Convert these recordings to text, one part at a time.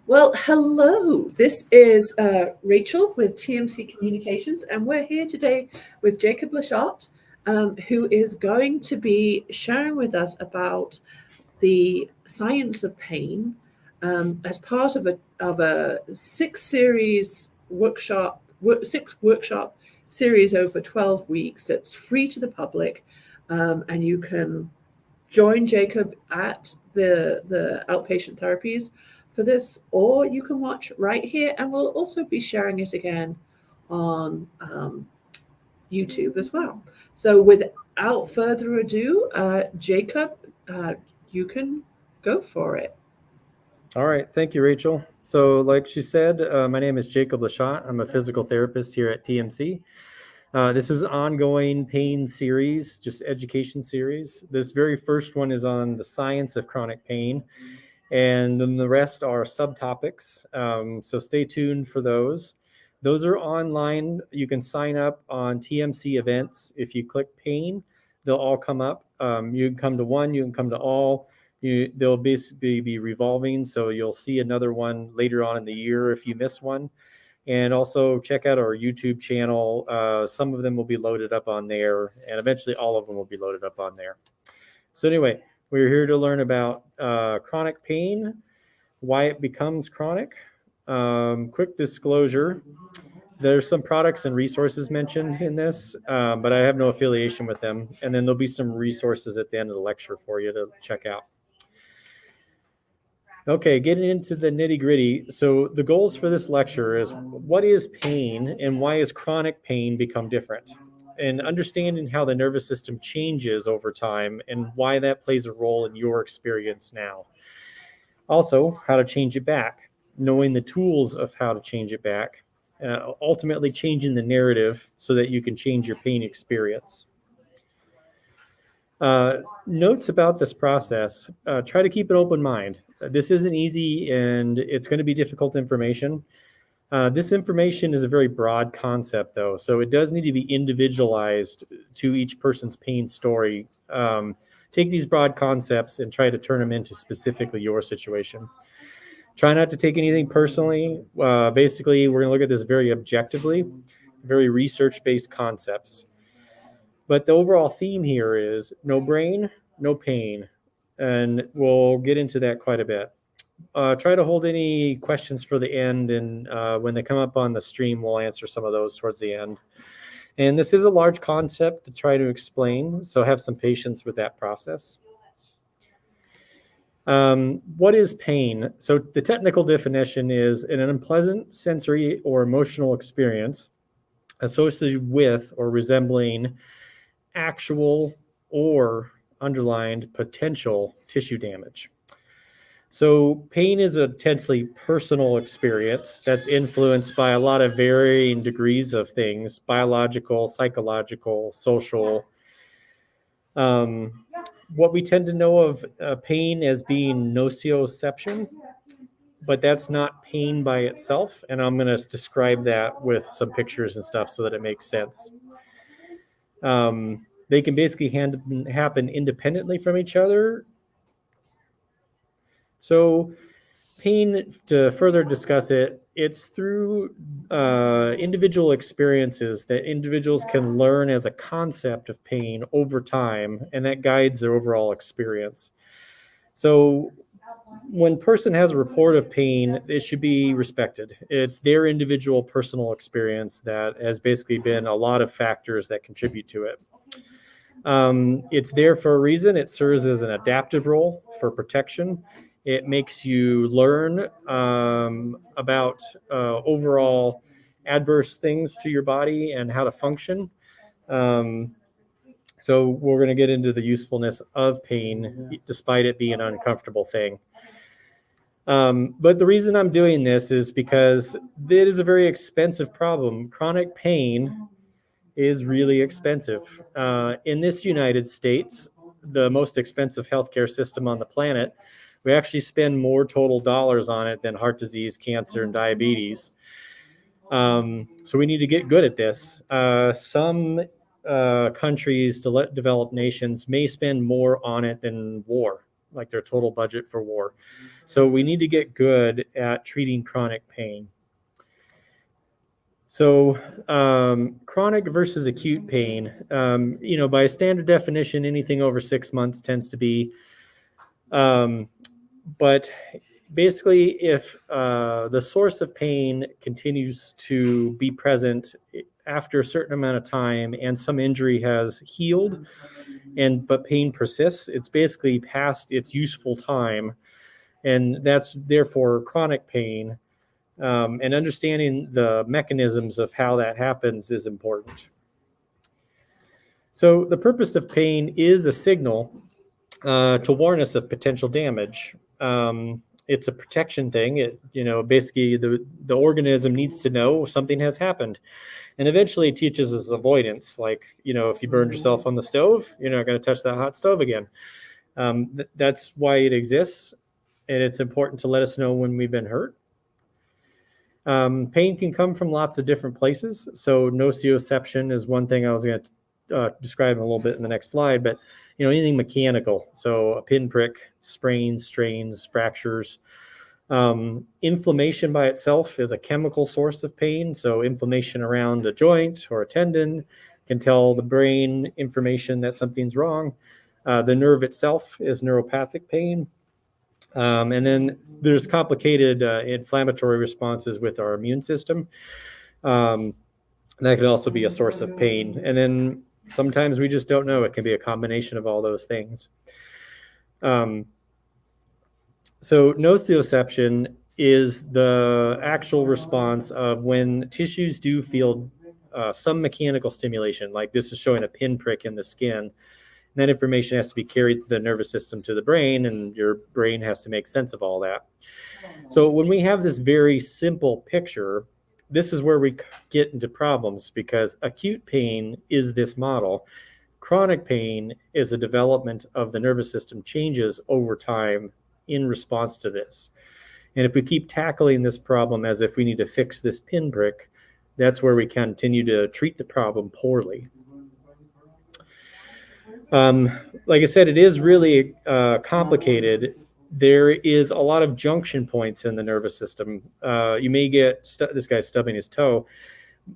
Well, hello. This is Rachel with TMC Communications, and we're here today with Jacob LaShot, who is going to be sharing with us about the science of pain as part of a six workshop series over 12 weeks that's free to the public, and you can join Jacob at the Outpatient Therapies for this, or you can watch right here, and we'll also be sharing it again on YouTube as well. So, without further ado, Jacob, you can go for it. All right. Thank you, Rachel. So like she said, my name is Jacob LaShot. I'm a physical therapist here at TMC. This is an ongoing pain series, just education series. This very first one is on the science of chronic pain, and then the rest are subtopics. So stay tuned for those. Those are online. You can sign up on TMC events. If you click pain, they'll all come up. You can come to one, you can come to all. They'll basically be revolving, so you'll see another one later on in the year if you miss one. And also check out our YouTube channel. Some of them will be loaded up on there, and eventually all of them will be loaded up on there. So anyway, we're here to learn about chronic pain, why it becomes chronic. Quick disclosure, there's some products and resources mentioned in this, but I have no affiliation with them. And then there'll be some resources at the end of the lecture for you to check out. Okay, getting into the nitty gritty. So the goals for this lecture is what is pain and why has chronic pain become different? And understanding how the nervous system changes over time and why that plays a role in your experience now. Also, how to change it back, knowing the tools of how to change it back, ultimately changing the narrative so that you can change your pain experience. Notes about this process, try to keep an open mind. This isn't easy and it's going to be difficult information. This information is a very broad concept though, so it does need to be individualized to each person's pain story. Take these broad concepts and try to turn them into specifically your situation. Try not to take anything personally. Basically, we're going to look at this very objectively, very research-based concepts. But the overall theme here is no brain, no pain. And we'll get into that quite a bit. Try to hold any questions for the end, and when they come up on the stream, we'll answer some of those towards the end. And this is a large concept to try to explain, so have some patience with that process. What is pain? So the technical definition is an unpleasant sensory or emotional experience associated with or resembling actual or underlined potential tissue damage. So pain is a intensely personal experience that's influenced by a lot of varying degrees of things, biological, psychological, social. What we tend to know of pain as being nocioception, but that's not pain by itself. And I'm going to describe that with some pictures and stuff so that it makes sense. They can basically happen independently from each other. So pain, to further discuss it, it's through individual experiences that individuals can learn as a concept of pain over time, and that guides their overall experience. So when a person has a report of pain, it should be respected. It's their individual personal experience that has basically been a lot of factors that contribute to it. It's there for a reason. It serves as an adaptive role for protection. It makes you learn about overall adverse things to your body and how to function. So we're going to get into the usefulness of pain, despite it being an uncomfortable thing. But the reason I'm doing this is because it is a very expensive problem. Chronic pain is really expensive. In this United States, the most expensive healthcare system on the planet, we actually spend more total dollars on it than heart disease, cancer, and diabetes. So we need to get good at this. Some countries, developed nations, may spend more on it than war. like their total budget for war. So we need to get good at treating chronic pain. So chronic versus acute pain, by standard definition, anything over 6 months tends to be, but basically if the source of pain continues to be present after a certain amount of time and some injury has healed but pain persists, it's basically past its useful time, and that's therefore chronic pain. And understanding the mechanisms of how that happens is important. So the purpose of pain is a signal to warn us of potential damage. It's a protection thing. Basically the organism needs to know something has happened. And eventually it teaches us avoidance. Like, if you burned yourself on the stove, you're not going to touch that hot stove again. That's why it exists. And it's important to let us know when we've been hurt. Pain can come from lots of different places. So nocioception is one thing I was going to describe a little bit in the next slide, but anything mechanical. So a pinprick, sprains, strains, fractures. Inflammation by itself is a chemical source of pain. So inflammation around a joint or a tendon can tell the brain information that something's wrong. The nerve itself is neuropathic pain. And then there's complicated inflammatory responses with our immune system. That can also be a source of pain. And then sometimes we just don't know. It can be a combination of all those things. So nocioception is the actual response of when tissues do feel some mechanical stimulation, like this is showing a pinprick in the skin. That information has to be carried through the nervous system to the brain, and your brain has to make sense of all that. So when we have this very simple picture, this is where we get into problems, because acute pain is this model. Chronic pain is a development of the nervous system changes over time in response to this. And if we keep tackling this problem as if we need to fix this pinprick, that's where we continue to treat the problem poorly. Like I said, it is really complicated. There is a lot of junction points in the nervous system. You may get this guy stubbing his toe,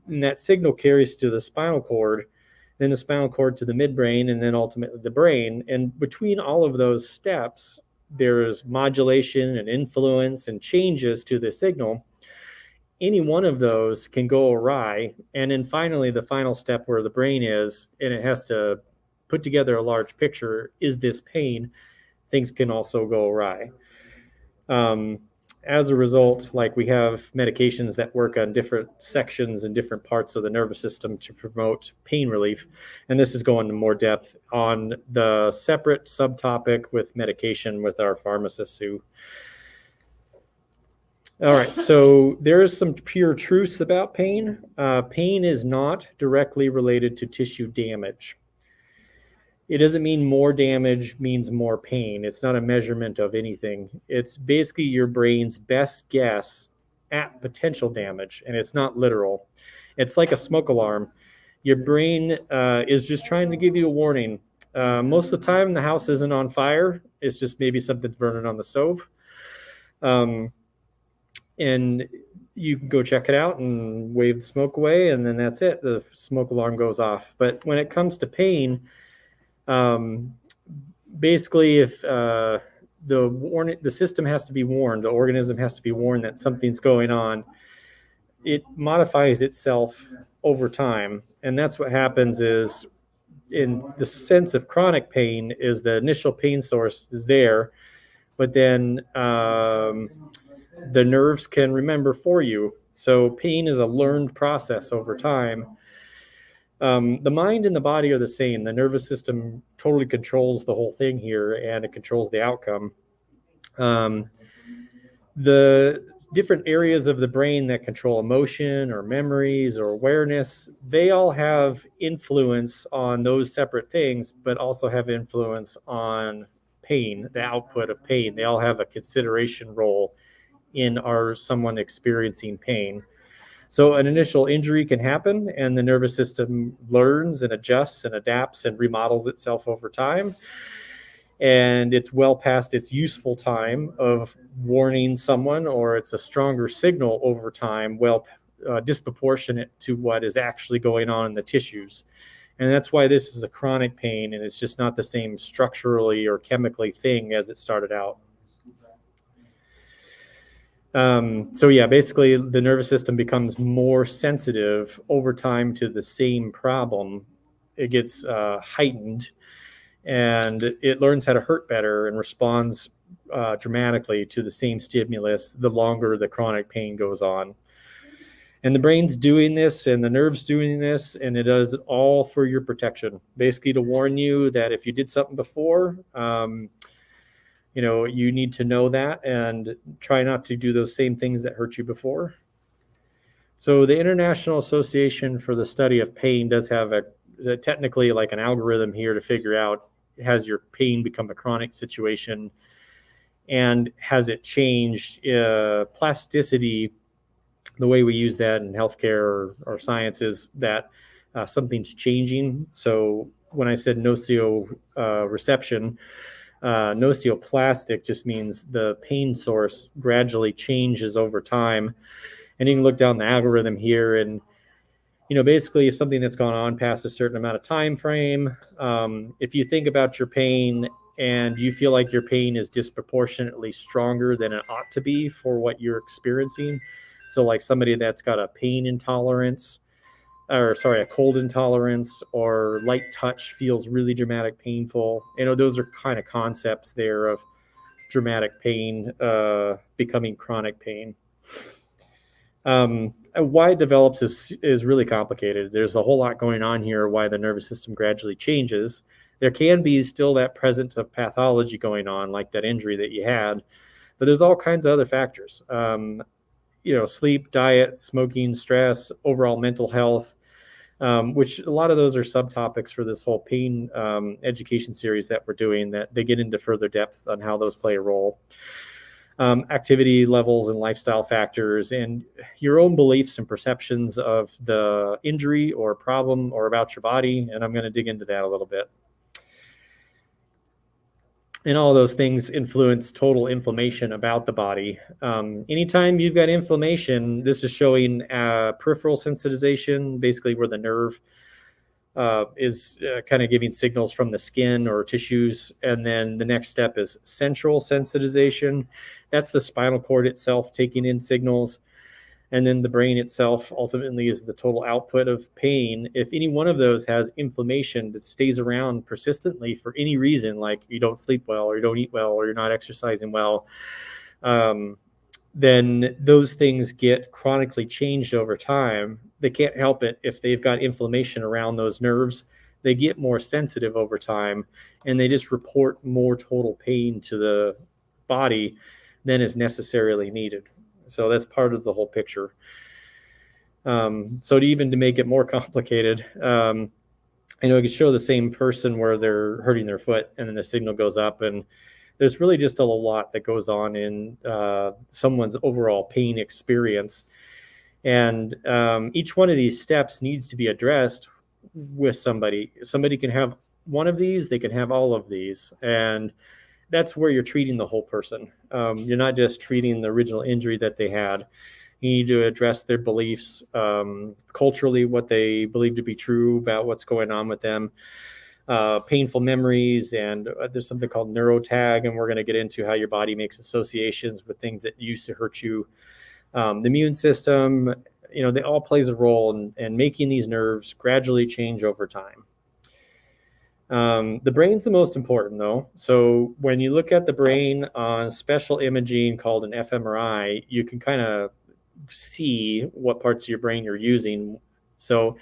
and that signal carries to the spinal cord, then the spinal cord to the midbrain, and then ultimately the brain. And between all of those steps, there's modulation and influence and changes to the signal. Any one of those can go awry. And then finally, the final step where the brain is, and it has to put together a large picture, is this pain, things can also go awry. As a result, like, we have medications that work on different sections and different parts of the nervous system to promote pain relief. And this is going into more depth on the separate subtopic with medication with our pharmacists who. All right, so there is some pure truths about pain. Pain is not directly related to tissue damage. It doesn't mean more damage means more pain. It's not a measurement of anything. It's basically your brain's best guess at potential damage, and it's not literal. It's like a smoke alarm. Your brain is just trying to give you a warning. Most of the time, the house isn't on fire. It's just maybe something's burning on the stove. And you can go check it out and wave the smoke away, and then that's it. The smoke alarm goes off. But when it comes to pain, basically, if the system has to be warned, the organism has to be warned that something's going on, it modifies itself over time. And that's what happens is, in the sense of chronic pain, is the initial pain source is there, but then the nerves can remember for you. So pain is a learned process over time. The mind and the body are the same. The nervous system totally controls the whole thing here, and it controls the outcome. The different areas of the brain that control emotion or memories or awareness, they all have influence on those separate things, but also have influence on pain, the output of pain. They all have a consideration role in someone experiencing pain. So an initial injury can happen, and the nervous system learns and adjusts and adapts and remodels itself over time. and it's well past its useful time of warning someone, or it's a stronger signal over time, disproportionate to what is actually going on in the tissues. And that's why this is a chronic pain, and it's just not the same structurally or chemically thing as it started out. So yeah, basically the nervous system becomes more sensitive over time to the same problem. It gets heightened, and it learns how to hurt better and responds dramatically to the same stimulus the longer the chronic pain goes on. And the brain's doing this, and the nerve's doing this, and it does it all for your protection, basically to warn you that if you did something before, you need to know that and try not to do those same things that hurt you before. So the International Association for the Study of Pain does have technically like an algorithm here to figure out, has your pain become a chronic situation, and has it changed plasticity? The way we use that in healthcare or science is that something's changing. So when I said nocioception, nocioplastic just means the pain source gradually changes over time. And you can look down the algorithm here, and basically if something that's gone on past a certain amount of time frame, if you think about your pain and you feel like your pain is disproportionately stronger than it ought to be for what you're experiencing, so like somebody that's got a pain intolerance, a cold intolerance, or light touch feels really dramatic painful. Those are kind of concepts there of dramatic pain becoming chronic pain. Why it develops is really complicated. There's a whole lot going on here why the nervous system gradually changes. There can be still that presence of pathology going on, like that injury that you had, but there's all kinds of other factors. Sleep, diet, smoking, stress, overall mental health, which a lot of those are subtopics for this whole pain education series that we're doing, that they get into further depth on how those play a role. Activity levels and lifestyle factors, and your own beliefs and perceptions of the injury or problem or about your body. And I'm going to dig into that a little bit. And all those things influence total inflammation about the body. Anytime you've got inflammation, this is showing peripheral sensitization, basically where the nerve is kind of giving signals from the skin or tissues. And then the next step is central sensitization. That's the spinal cord itself taking in signals. And then the brain itself ultimately is the total output of pain. If any one of those has inflammation that stays around persistently for any reason, like you don't sleep well, or you don't eat well, or you're not exercising well, then those things get chronically changed over time. They can't help it. If they've got inflammation around those nerves, they get more sensitive over time, and they just report more total pain to the body than is necessarily needed. So that's part of the whole picture. So to make it more complicated, it could show the same person where they're hurting their foot, and then the signal goes up, and there's really just a lot that goes on in someone's overall pain experience. And each one of these steps needs to be addressed with somebody. Somebody can have one of these, they can have all of these. And that's where you're treating the whole person. You're not just treating the original injury that they had. You need to address their beliefs, culturally, what they believe to be true about what's going on with them, painful memories, and there's something called neurotag, and we're going to get into how your body makes associations with things that used to hurt you. The immune system, they all plays a role in making these nerves gradually change over time. The brain's the most important, though. So when you look at the brain on special imaging called an fMRI, you can kind of see what parts of your brain you're using. So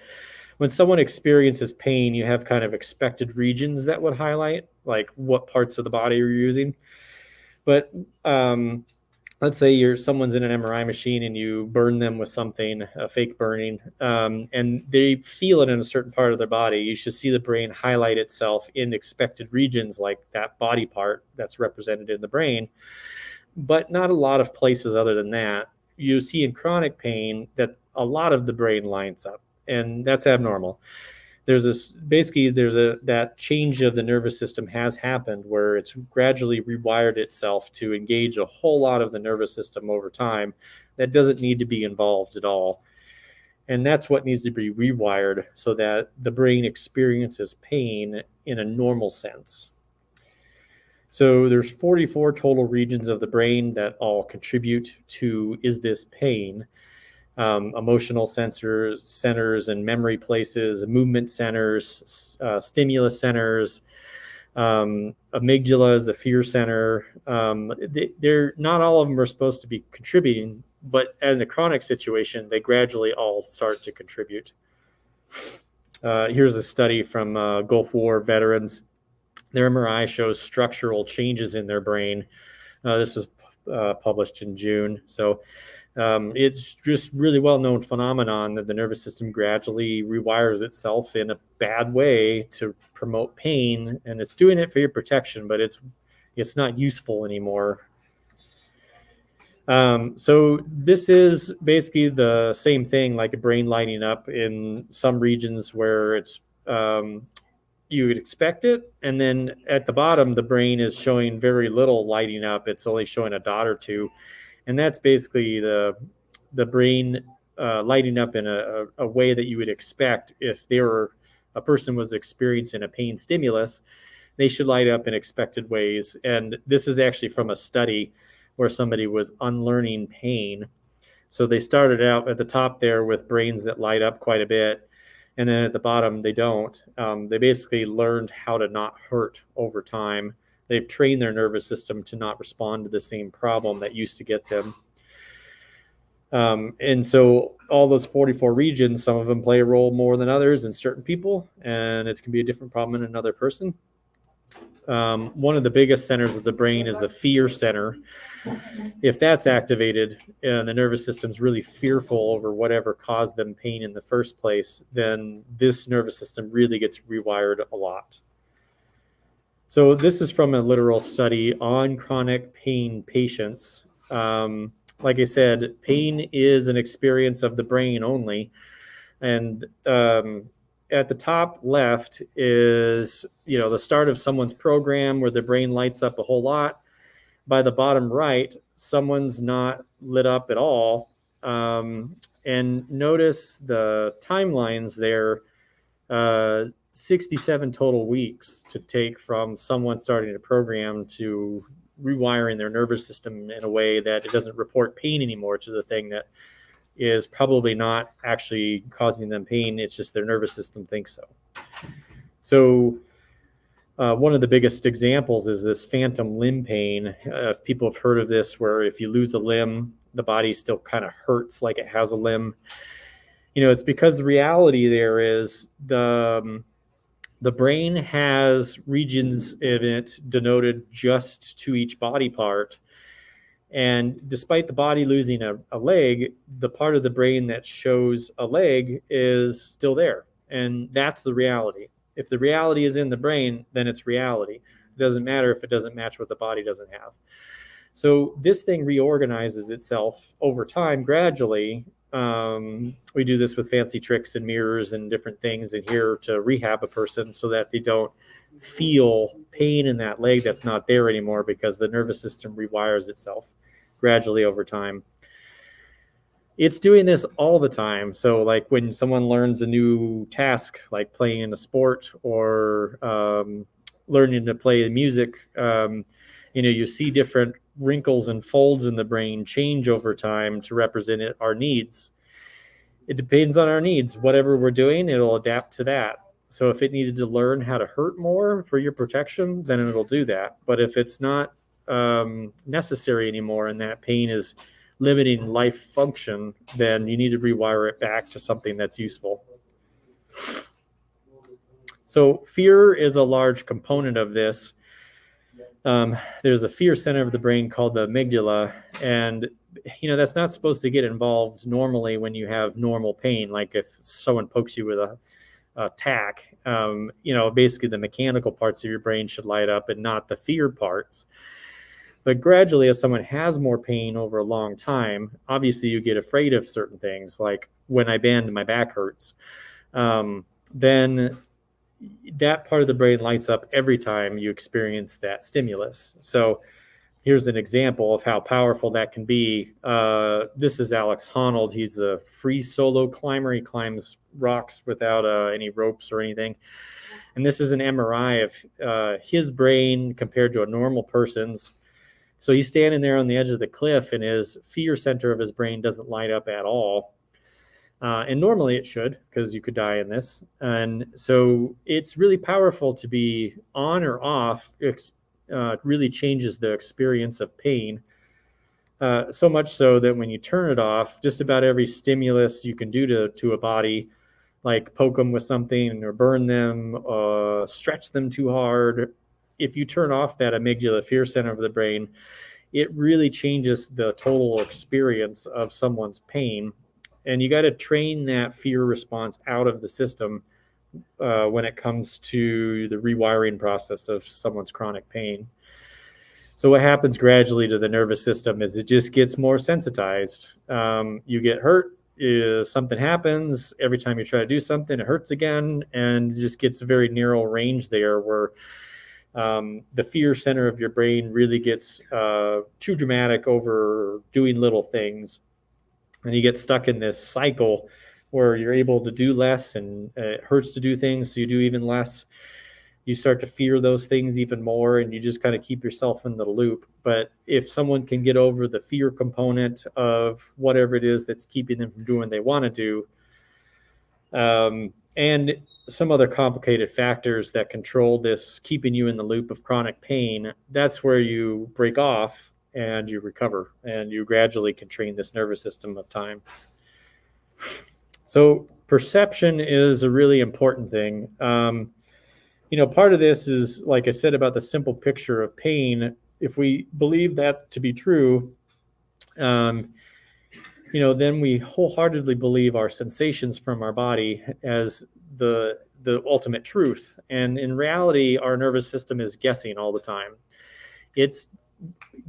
when someone experiences pain, you have kind of expected regions that would highlight like what parts of the body you're using. But let's say someone's in an MRI machine and you burn them with something, a fake burning, and they feel it in a certain part of their body. You should see the brain highlight itself in expected regions, like that body part that's represented in the brain, but not a lot of places other than that. You see in chronic pain that a lot of the brain lines up, and that's abnormal. there's that change of the nervous system has happened where it's gradually rewired itself to engage a whole lot of the nervous system over time that doesn't need to be involved at all. And that's what needs to be rewired so that the brain experiences pain in a normal sense. So there's 44 total regions of the brain that all contribute to is this pain. Emotional centers and memory places, movement centers, stimulus centers, amygdala is the fear center. They're not all of them are supposed to be contributing, but in a chronic situation, they gradually all start to contribute. Here's a study from Gulf War veterans. Their MRI shows structural changes in their brain. This was published in June. So it's just really well-known phenomenon that the nervous system gradually rewires itself in a bad way to promote pain, and it's doing it for your protection, but it's not useful anymore. So this is basically the same thing, like a brain lighting up in some regions where it's you would expect it, and then at the bottom the brain is showing very little lighting up. It's only showing a dot or two, and that's basically the brain lighting up in a way that you would expect if a person was experiencing a pain stimulus. They should light up in expected ways. And this is actually from a study where somebody was unlearning pain. So they started out at the top there with brains that light up quite a bit, and then at the bottom they don't. They basically learned how to not hurt over time. They've trained their nervous system to not respond to the same problem that used to get them. And so all those 44 regions, some of them play a role more than others in certain people, and it can be a different problem in another person. One of the biggest centers of the brain is the fear center. If that's activated and the nervous system's really fearful over whatever caused them pain in the first place, then this nervous system really gets rewired a lot. So this is from a literal study on chronic pain patients. Like I said, pain is an experience of the brain only. And at the top left is, the start of someone's program where the brain lights up a whole lot. By the bottom right, someone's not lit up at all. And notice the timelines there, 67 total weeks to take from someone starting a program to rewiring their nervous system in a way that it doesn't report pain anymore, which is a thing that is probably not actually causing them pain. It's just their nervous system thinks so. So one of the biggest examples is this phantom limb pain. If people have heard of this, where if you lose a limb, the body still kind of hurts like it has a limb. It's because the reality there is the brain has regions in it denoted just to each body part. And despite the body losing a leg, the part of the brain that shows a leg is still there. And that's the reality. If the reality is in the brain, then it's reality. It doesn't matter if it doesn't match what the body doesn't have. So this thing reorganizes itself over time gradually. We do this with fancy tricks and mirrors and different things in here to rehab a person so that they don't feel pain in that leg that's not there anymore, because the nervous system rewires itself gradually over time. It's doing this all the time. So like when someone learns a new task, like playing in a sport or learning to play music, you see different wrinkles and folds in the brain change over time to represent our needs. It depends on our needs. Whatever we're doing, it'll adapt to that. So if it needed to learn how to hurt more for your protection, then it'll do that. But if it's not necessary anymore and that pain is limiting life function, then you need to rewire it back to something that's useful. So fear is a large component of this. There's a fear center of the brain called the amygdala, and that's not supposed to get involved normally when you have normal pain. Like if someone pokes you with a tack, basically the mechanical parts of your brain should light up and not the fear parts. But gradually, as someone has more pain over a long time, obviously you get afraid of certain things. Like when I bend, my back hurts. then that part of the brain lights up every time you experience that stimulus. So here's an example of how powerful that can be. This is Alex Honnold. He's a free solo climber. He climbs rocks without any ropes or anything. And this is an MRI of his brain compared to a normal person's. So he's standing there on the edge of the cliff, and his fear center of his brain doesn't light up at all. And normally it should, because you could die in this. And so it's really powerful to be on or off. Really changes the experience of pain. So much so that when you turn it off, just about every stimulus you can do to a body, like poke them with something or burn them, stretch them too hard, if you turn off that amygdala fear center of the brain, it really changes the total experience of someone's pain. And you got to train that fear response out of the system when it comes to the rewiring process of someone's chronic pain. So what happens gradually to the nervous system is it just gets more sensitized. You get hurt, something happens. Every time you try to do something, it hurts again, and it just gets a very narrow range there where the fear center of your brain really gets too dramatic over doing little things. And you get stuck in this cycle where you're able to do less, and it hurts to do things, so you do even less. You start to fear those things even more, and you just kind of keep yourself in the loop. But if someone can get over the fear component of whatever it is that's keeping them from doing what they want to do, and some other complicated factors that control this, keeping you in the loop of chronic pain, that's where you break off and you recover, and you gradually can train this nervous system of time. So perception is a really important thing. Part of this is, like I said, about the simple picture of pain. If we believe that to be true, then we wholeheartedly believe our sensations from our body as the ultimate truth. And in reality, our nervous system is guessing all the time. It's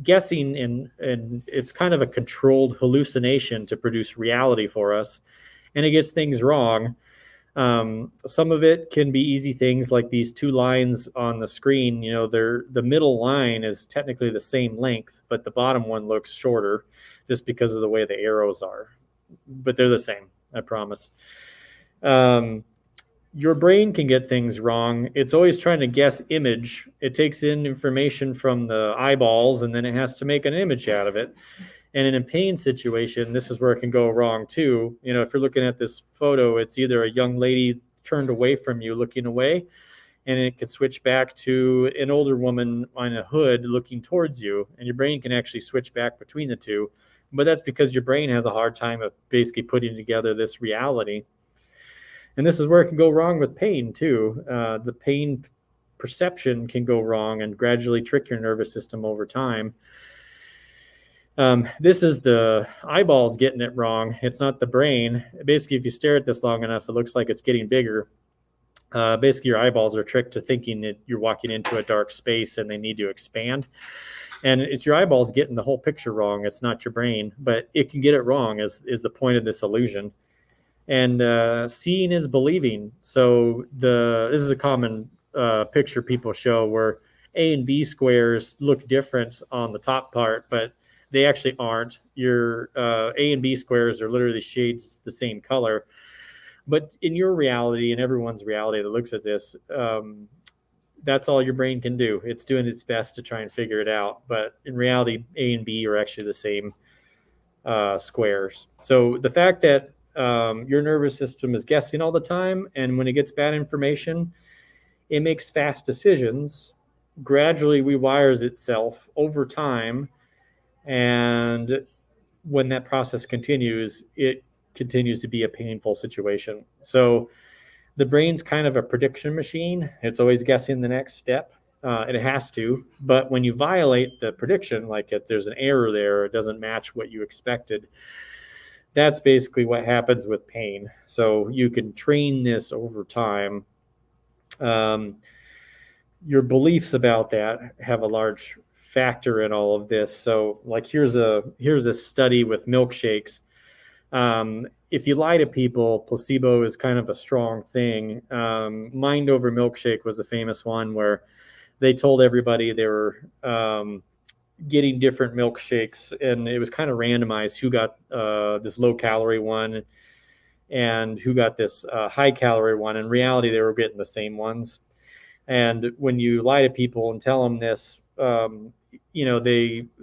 guessing, and it's kind of a controlled hallucination to produce reality for us, and it gets things wrong. Some of it can be easy things like these two lines on the screen. The middle line is technically the same length, but the bottom one looks shorter just because of the way the arrows are, but they're the same, I promise. Your brain can get things wrong. It's always trying to guess image. It takes in information from the eyeballs, and then it has to make an image out of it. And in a pain situation, this is where it can go wrong too. If you're looking at this photo, it's either a young lady turned away from you looking away, and it could switch back to an older woman on a hood looking towards you, and your brain can actually switch back between the two. But that's because your brain has a hard time of basically putting together this reality. And this is where it can go wrong with pain too. The pain perception can go wrong and gradually trick your nervous system over time. This is the eyeballs getting it wrong. It's not the brain. Basically, if you stare at this long enough, it looks like it's getting bigger. Basically, your eyeballs are tricked to thinking that you're walking into a dark space and they need to expand. And it's your eyeballs getting the whole picture wrong. It's not your brain, but it can get it wrong is the point of this illusion. And seeing is believing. So this is a common picture people show where A and B squares look different on the top part, but they actually aren't. Your A and B squares are literally shades the same color. But in your reality and everyone's reality that looks at this, that's all your brain can do. It's doing its best to try and figure it out. But in reality, A and B are actually the same squares. So the fact that your nervous system is guessing all the time, and when it gets bad information, it makes fast decisions, gradually rewires itself over time. And when that process continues, it continues to be a painful situation. So the brain's kind of a prediction machine. It's always guessing the next step. It has to. But when you violate the prediction, like if there's an error there, it doesn't match what you expected, that's basically what happens with pain. So you can train this over time. Your beliefs about that have a large factor in all of this. So like here's a study with milkshakes. if you lie to people, placebo is kind of a strong thing. Mind over milkshake was a famous one where they told everybody they were getting different milkshakes, and it was kind of randomized who got this low calorie one and who got this high calorie one. In reality, they were getting the same ones. And when you lie to people and tell them this, the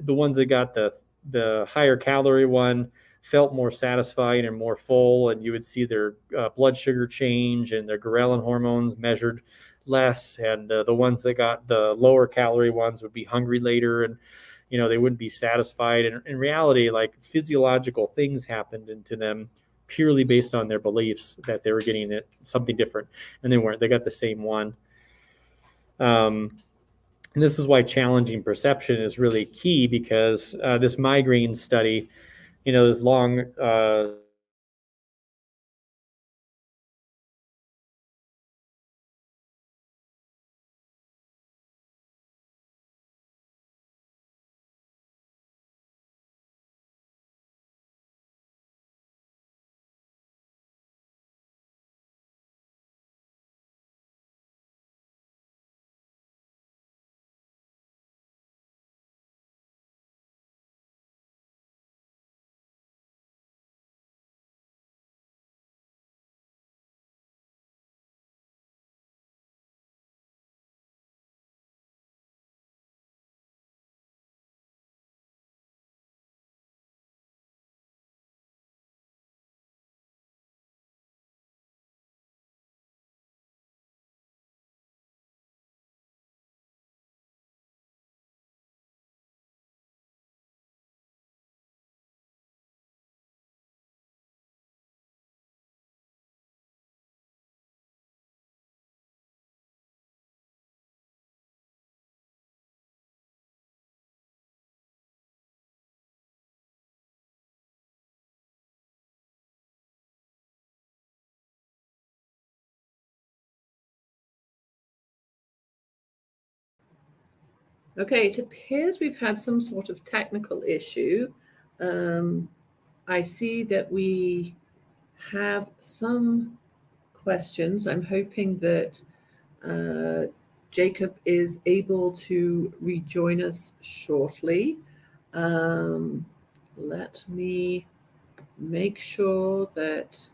ones that got the higher calorie one felt more satisfied and more full, and you would see their blood sugar change and their ghrelin hormones measured less. And the ones that got the lower calorie ones would be hungry later, and they wouldn't be satisfied. And in reality, like, physiological things happened into them purely based on their beliefs that they were getting something different, and they weren't. They got the same one. And this is why challenging perception is really key, because this migraine study, this long Okay, it appears we've had some sort of technical issue. I see that we have some questions. I'm hoping that Jacob is able to rejoin us shortly. Let me make sure that,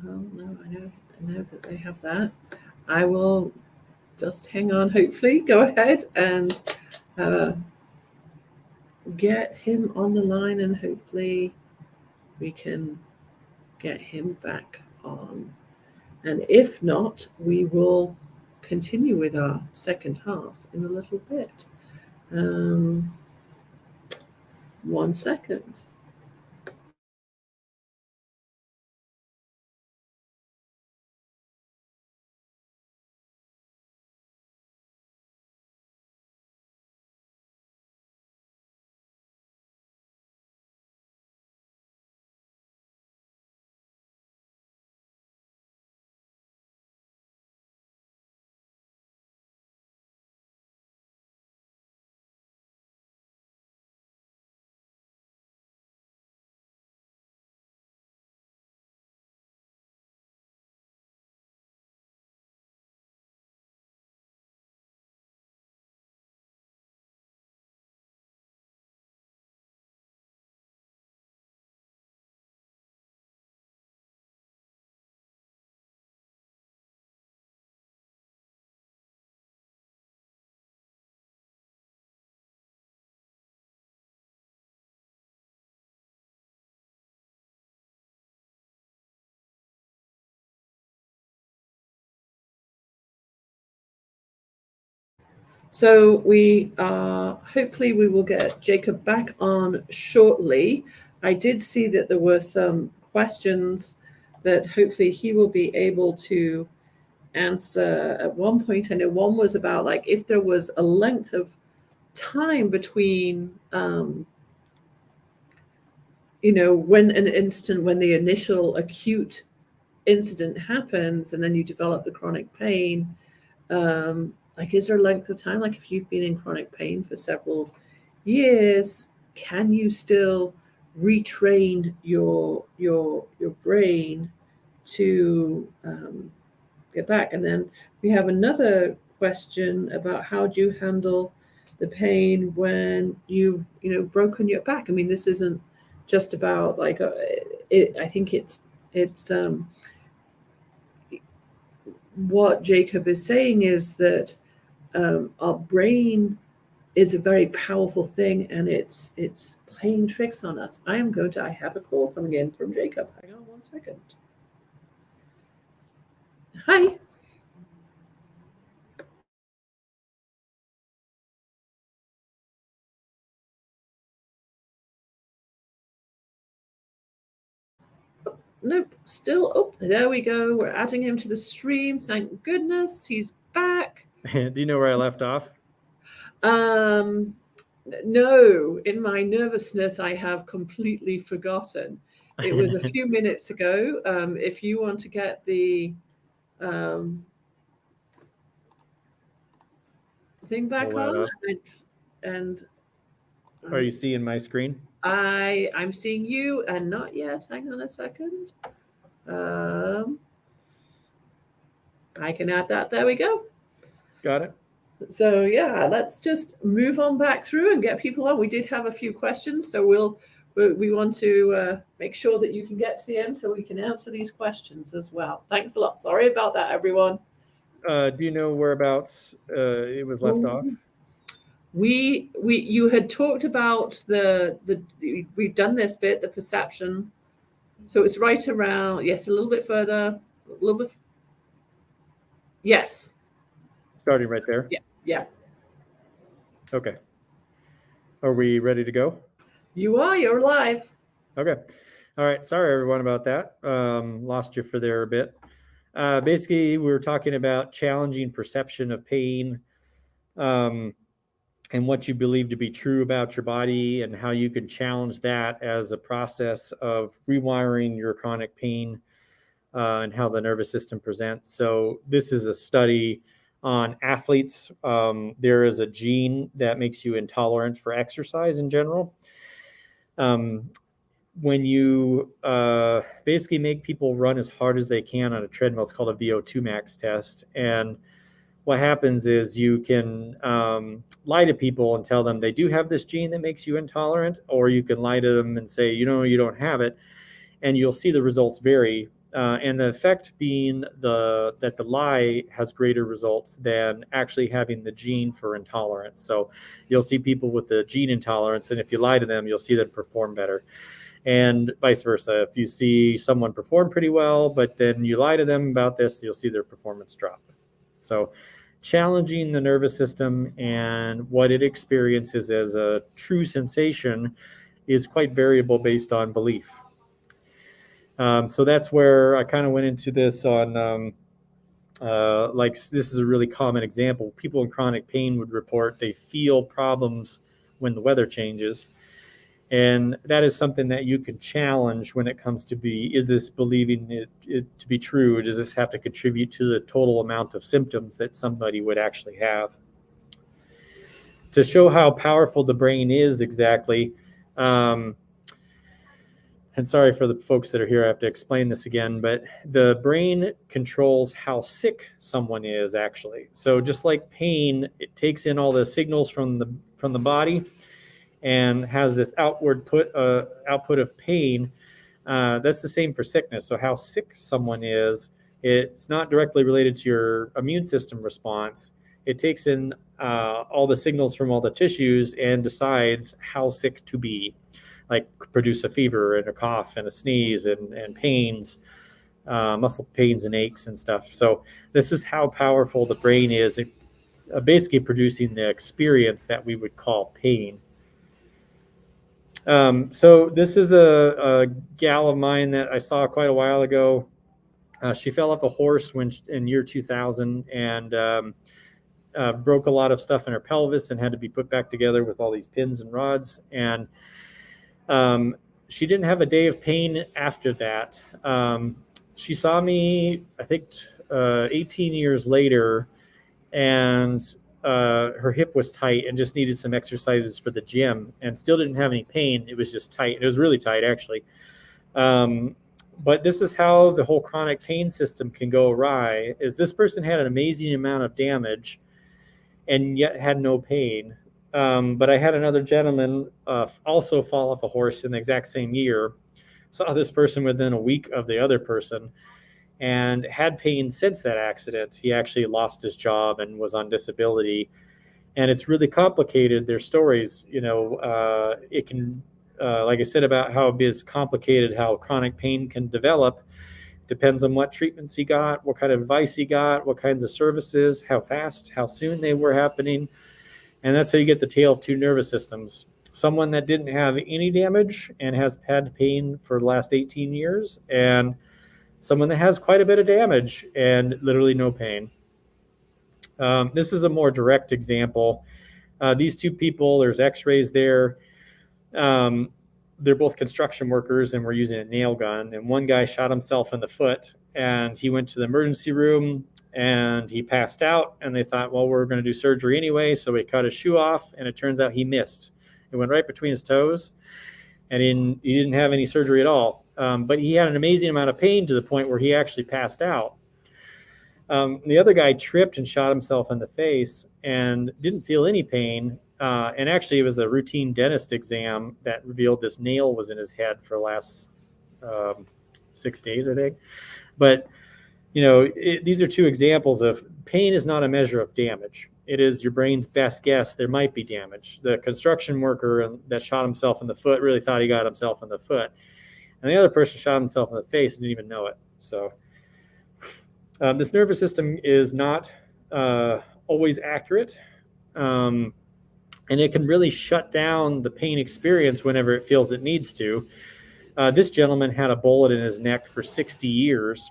oh no, I know that they have that. I will just hang on, hopefully. Go ahead and get him on the line, and hopefully we can get him back on. And if not, we will continue with our second half in a little bit. 1 second. So hopefully we will get Jacob back on shortly. I did see that there were some questions that hopefully he will be able to answer at one point. I know one was about, like, if there was a length of time between when the initial acute incident happens and then you develop the chronic pain, like, is there a length of time? Like, if you've been in chronic pain for several years, can you still retrain your brain to get back. And then we have another question about how do you handle the pain when you've broken your back. I mean, this isn't just about like I think it's what Jacob is saying is that our brain is a very powerful thing, and it's playing tricks on us. I have a call coming in from Jacob. Hang on 1 second. Hi. Nope, still. Oh, there we go. We're adding him to the stream. Thank goodness he's back. Do you know where I left off? No, in my nervousness, I have completely forgotten. It was a few minutes ago. If you want to get the thing back on, and are you seeing my screen? I'm seeing you, and not yet. Hang on a second. I can add that. There we go. Got it. So yeah, let's just move on back through and get people on. We did have a few questions, so we want to make sure that you can get to the end so we can answer these questions as well. Thanks a lot. Sorry about that, everyone. Do you know whereabouts it was left off? You had talked about we've done this bit, the perception. So it's right around, yes, a little bit further, a little bit. Yes. Starting right there? Yeah. Okay. Are we ready to go? You are. You're live. Okay. All right. Sorry, everyone, about that. Lost you for there a bit. Basically, we were talking about challenging perception of pain and what you believe to be true about your body and how you can challenge that as a process of rewiring your chronic pain and how the nervous system presents. So this is a study on athletes. There is a gene that makes you intolerant for exercise in general. When you basically make people run as hard as they can on a treadmill, it's called a Vo2 Max Test. And what happens is you can lie to people and tell them they do have this gene that makes you intolerant, or you can lie to them and say, you don't have it, and you'll see the results vary. And the effect being that the lie has greater results than actually having the gene for intolerance. So you'll see people with the gene intolerance, and if you lie to them, you'll see them perform better. And vice versa. If you see someone perform pretty well, but then you lie to them about this, you'll see their performance drop. So challenging the nervous system and what it experiences as a true sensation is quite variable based on belief. So that's where I kind of went into this on, like, this is a really common example. People in chronic pain would report they feel problems when the weather changes. And that is something that you can challenge when it comes to is this believing it to be true? Does this have to contribute to the total amount of symptoms that somebody would actually have? To show how powerful the brain is exactly, and sorry for the folks that are here, I have to explain this again, but the brain controls how sick someone is actually. So just like pain, it takes in all the signals from the body and has this output of pain. That's the same for sickness. So how sick someone is, it's not directly related to your immune system response. It takes in all the signals from all the tissues and decides how sick to be, like produce a fever and a cough and a sneeze and pains, muscle pains and aches and stuff. So this is how powerful the brain is, basically producing the experience that we would call pain. So this is a gal of mine that I saw quite a while ago. She fell off a horse in year 2000 and broke a lot of stuff in her pelvis and had to be put back together with all these pins and rods. And she didn't have a day of pain after that. She saw me, I think, 18 years later, and her hip was tight and just needed some exercises for the gym and still didn't have any pain. It was just tight. It was really tight, actually. But this is how the whole chronic pain system can go awry, is this person had an amazing amount of damage and yet had no pain. But I had another gentleman also fall off a horse in the exact same year, saw this person within a week of the other person, and had pain since that accident. He actually lost his job and was on disability. And it's really complicated, their stories. It can, like I said, about how it is complicated, how chronic pain can develop. Depends on what treatments he got, what kind of advice he got, what kinds of services, how fast, how soon they were happening. And that's how you get the tale of two nervous systems. Someone that didn't have any damage and has had pain for the last 18 years, and someone that has quite a bit of damage and literally no pain. This is a more direct example. These two people, there's x-rays there. They're both construction workers and were using a nail gun. And one guy shot himself in the foot, and he went to the emergency room and he passed out. And they thought, well, we're going to do surgery anyway. So he cut his shoe off, and it turns out he missed. It went right between his toes, and he didn't have any surgery at all. But he had an amazing amount of pain to the point where he actually passed out. The other guy tripped and shot himself in the face and didn't feel any pain. And actually, it was a routine dentist exam that revealed this nail was in his head for the last 6 days, I think. But, these are two examples of pain is not a measure of damage. It is your brain's best guess there might be damage. The construction worker that shot himself in the foot really thought he got himself in the foot. And the other person shot himself in the face and didn't even know it. So this nervous system is not always accurate. And it can really shut down the pain experience whenever it feels it needs to. This gentleman had a bullet in his neck for 60 years.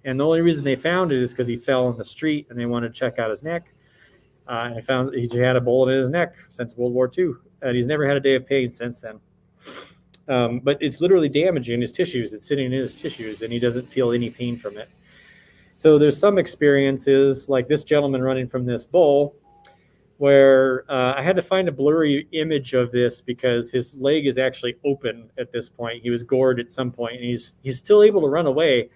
And the only reason they found it is because he fell in the street and they wanted to check out his neck. And they found he had a bullet in his neck since World War II. And he's never had a day of pain since then. But it's literally damaging his tissues. It's sitting in his tissues, and he doesn't feel any pain from it. So there's some experiences, like this gentleman running from this bull, where I had to find a blurry image of this because his leg is actually open at this point. He was gored at some point, and he's still able to run away.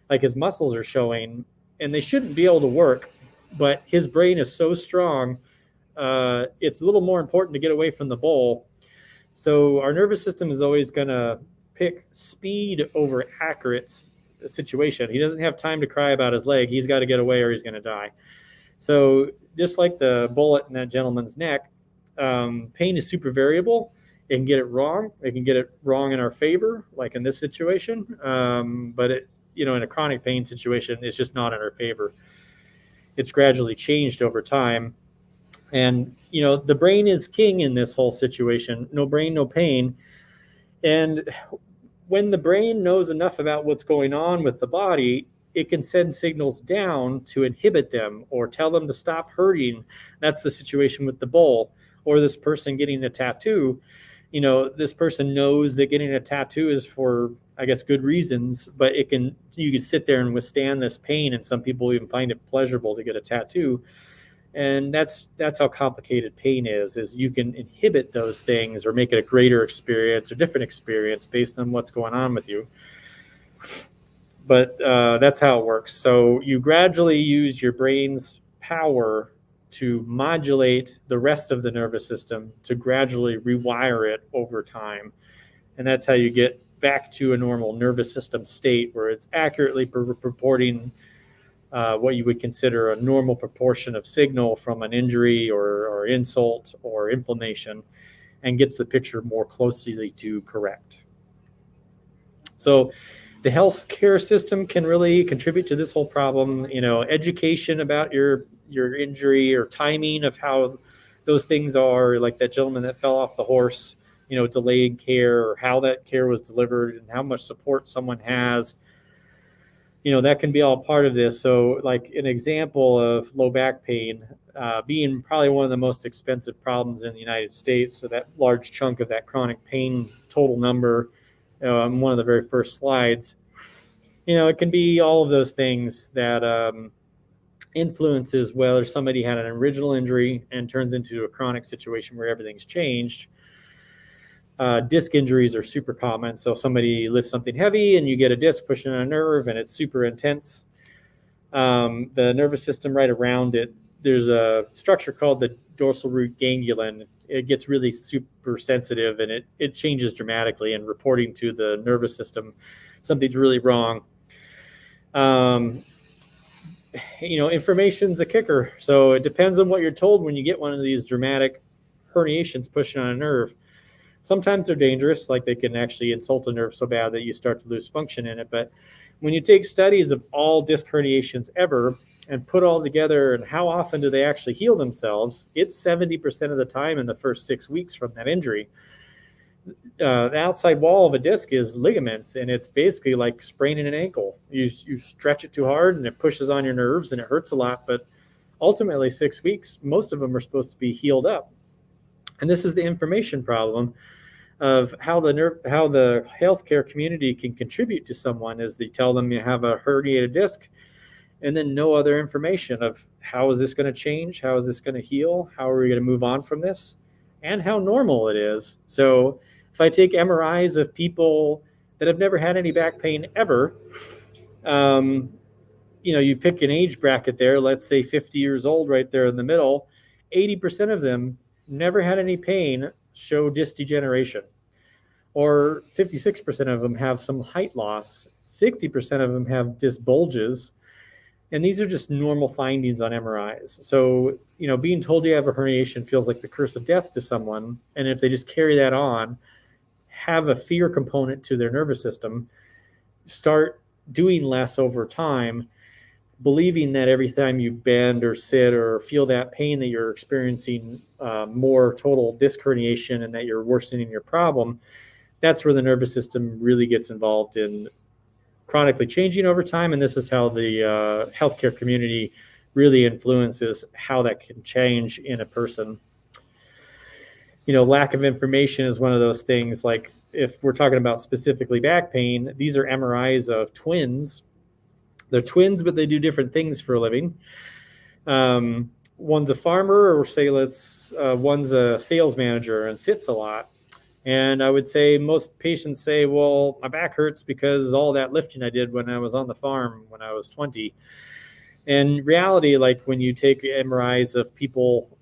Like his muscles are showing, and they shouldn't be able to work, but his brain is so strong, it's a little more important to get away from the bull. So our nervous system is always going to pick speed over accurate situation. He doesn't have time to cry about his leg. He's got to get away or he's going to die. So just like the bullet in that gentleman's neck, pain is super variable. It can get it wrong. It can get it wrong in our favor, like in this situation. But in a chronic pain situation, it's just not in our favor. It's gradually changed over time. And, the brain is king in this whole situation. No brain, no pain. And when the brain knows enough about what's going on with the body, it can send signals down to inhibit them or tell them to stop hurting. That's the situation with the bull or this person getting a tattoo. This person knows that getting a tattoo is for, I guess, good reasons, but you can sit there and withstand this pain. And some people even find it pleasurable to get a tattoo. And that's how complicated pain is you can inhibit those things or make it a greater experience or different experience based on what's going on with you. But that's how it works. So you gradually use your brain's power to modulate the rest of the nervous system to gradually rewire it over time. And that's how you get back to a normal nervous system state where it's accurately purporting what you would consider a normal proportion of signal from an injury or insult or inflammation, and gets the picture more closely to correct. So the health care system can really contribute to this whole problem. Education about your injury or timing of how those things are, like that gentleman that fell off the horse, delayed care or how that care was delivered and how much support someone has. That can be all part of this. So like an example of low back pain being probably one of the most expensive problems in the United States. So that large chunk of that chronic pain total number on one of the very first slides, it can be all of those things that influences whether somebody had an original injury and turns into a chronic situation where everything's changed. Disc injuries are super common. So somebody lifts something heavy and you get a disc pushing on a nerve and it's super intense. The nervous system right around it, there's a structure called the dorsal root ganglion. It gets really super sensitive and it changes dramatically and reporting to the nervous system something's really wrong. Information's a kicker. So it depends on what you're told when you get one of these dramatic herniations pushing on a nerve. Sometimes they're dangerous, like they can actually insult a nerve so bad that you start to lose function in it. But when you take studies of all disc herniations ever and put all together and how often do they actually heal themselves, it's 70% of the time in the first 6 weeks from that injury. The outside wall of a disc is ligaments, and it's basically like spraining an ankle. You stretch it too hard and it pushes on your nerves and it hurts a lot, but ultimately 6 weeks, most of them are supposed to be healed up. And this is the information problem of how the healthcare community can contribute to someone as they tell them you have a herniated disc, and then no other information of how is this going to change, how is this going to heal, how are we going to move on from this, and how normal it is. So if I take MRIs of people that have never had any back pain ever, you pick an age bracket there, let's say 50 years old right there in the middle, 80% of them never had any pain, show disc degeneration. Or 56% of them have some height loss, 60% of them have disc bulges, and these are just normal findings on MRIs. So, being told you have a herniation feels like the curse of death to someone, and if they just carry that on, have a fear component to their nervous system, start doing less over time, believing that every time you bend or sit or feel that pain that you're experiencing more total disc herniation and that you're worsening your problem, that's where the nervous system really gets involved in chronically changing over time. And this is how the healthcare community really influences how that can change in a person. Lack of information is one of those things. Like if we're talking about specifically back pain, these are MRIs of twins. They're twins, but they do different things for a living. One's a farmer, or say one's a sales manager and sits a lot. And I would say most patients say, well, my back hurts because all that lifting I did when I was on the farm when I was 20. In reality, like when you take MRIs of people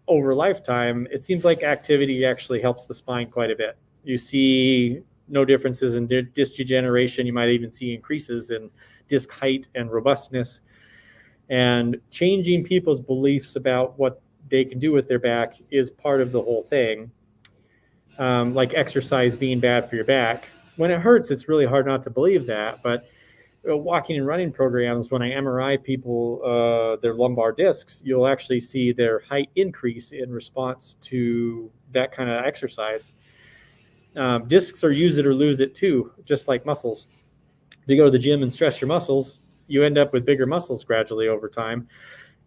over a lifetime, it seems like activity actually helps the spine quite a bit. You see no differences in disc degeneration. You might even see increases in disc height and robustness. And changing people's beliefs about what they can do with their back is part of the whole thing. Like exercise being bad for your back. When it hurts, it's really hard not to believe that. But walking and running programs, when I MRI people, their lumbar discs, you'll actually see their height increase in response to that kind of exercise. Discs are use it or lose it too, just like muscles. If you go to the gym and stress your muscles, you end up with bigger muscles gradually over time,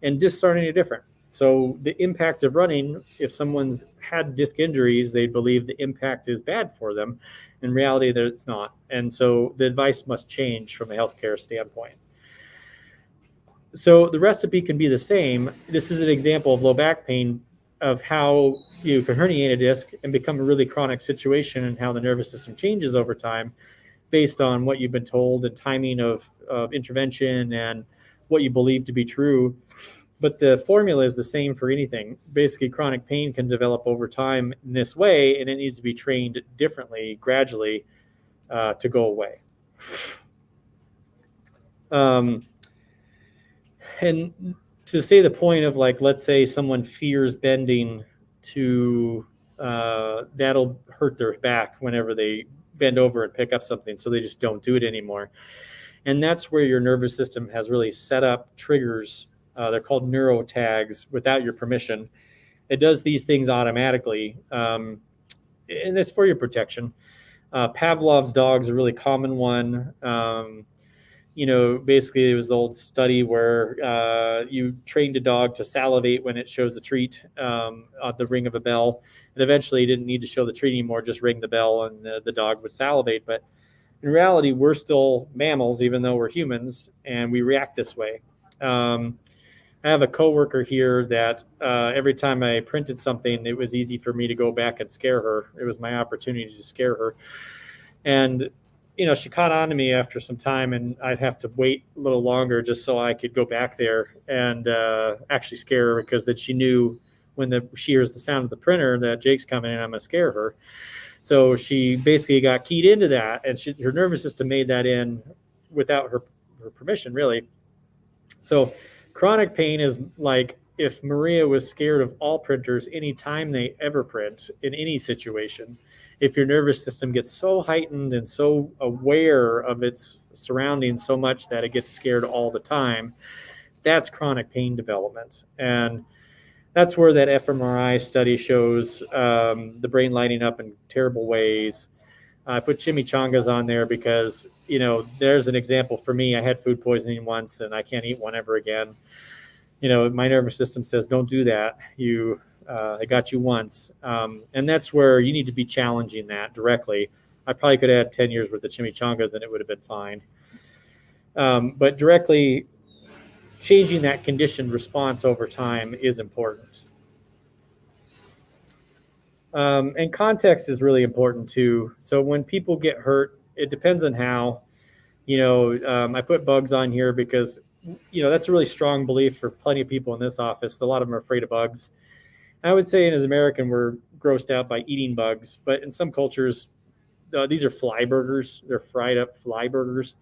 and discs aren't any different. So the impact of running, if someone's had disc injuries, they believe the impact is bad for them. In reality, that it's not. And so the advice must change from a healthcare standpoint. So the recipe can be the same. This is an example of low back pain, of how you can herniate a disc and become a really chronic situation, and how the nervous system changes over time based on what you've been told and timing of intervention and what you believe to be true. But the formula is the same for anything. Basically, chronic pain can develop over time in this way, and it needs to be trained differently, gradually, to go away. And to say the point of, like, let's say someone fears bending to, that'll hurt their back whenever they bend over and pick up something, so they just don't do it anymore. And that's where your nervous system has really set up triggers. They're called neurotags without your permission. It does these things automatically, and it's for your protection. Pavlov's dog's a really common one. Basically it was the old study where you trained a dog to salivate when it shows the treat at the ring of a bell. And eventually you didn't need to show the treat anymore, just ring the bell and the dog would salivate. But in reality, we're still mammals, even though we're humans, and we react this way. I have a coworker here that every time I printed something, it was easy for me to go back and scare her. It was my opportunity to scare her. And, she caught on to me after some time, and I'd have to wait a little longer just so I could go back there and actually scare her, because then she knew when she hears the sound of the printer that Jake's coming in, I'm going to scare her. So she basically got keyed into that, and her nervous system made that in without her permission, really. So chronic pain is like if Maria was scared of all printers anytime they ever print in any situation. If your nervous system gets so heightened and so aware of its surroundings so much that it gets scared all the time, that's chronic pain development. And that's where that fMRI study shows the brain lighting up in terrible ways. I put chimichangas on there because, there's an example for me. I had food poisoning once and I can't eat one ever again. My nervous system says, don't do that. I got you once. And that's where you need to be challenging that directly. I probably could have had 10 years worth of chimichangas and it would have been fine. But directly changing that conditioned response over time is important. And context is really important too. So when people get hurt, it depends on how. I put bugs on here because, that's a really strong belief for plenty of people in this office. A lot of them are afraid of bugs. I would say as American, we're grossed out by eating bugs, but in some cultures, these are fly burgers. They're fried up fly burgers,